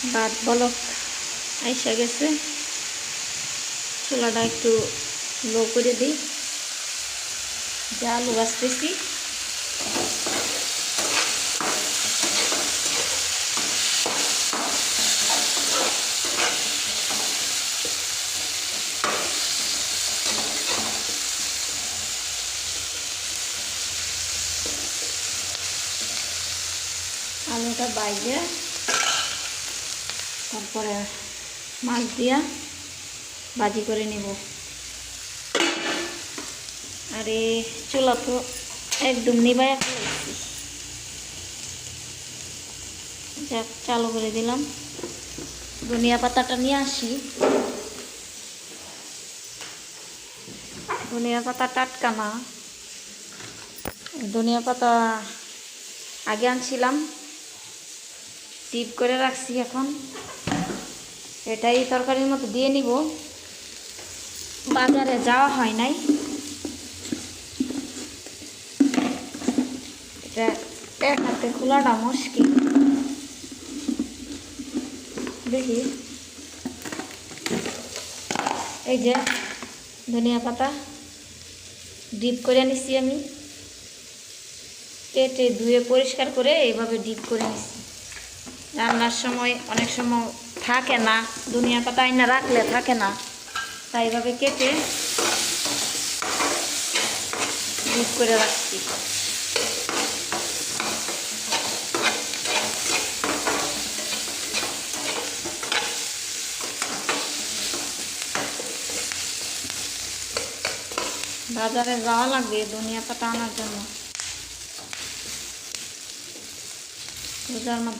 ভাত বলক আইসা গেছে, চুলাটা একটু লো করে দিই। যে আলু ভাজতেছি, আলুটা বাইজে তারপরে মাছ দিয়া ভাজি করে নিব। আর এই চুলা তো একদম নিবাইয়া ফেলেছি, যাক চালু করে দিলাম। ধনিয়া পাতাটা নিয়ে আসি, ধনিয়া পাতা টাটকা না, ধনিয়া পাতা আগে আনছিলাম, টিপ করে রাখছি। এখন এটাই তরকারির মতো দিয়ে নিব, বাজারে যাওয়া হয় নাই। এটা এক হাতে খোলাটা মুশকিল। দেখি, এই যে ধনিয়া পাতা ডিপ করে নিছি আমি, কেটে ধুয়ে পরিষ্কার করে এইভাবে ডিপ করে নিছি। রান্নার সময় অনেক সময় থাকে না, ধনিয়া পাতা আইনা রাখলে থাকে না, তাই এইভাবে কেটে ডিপ করে রাখছি। বাজারে যাওয়া লাগবে ধনিয়া পাতা আনার জন্য, রোজার মধ্যে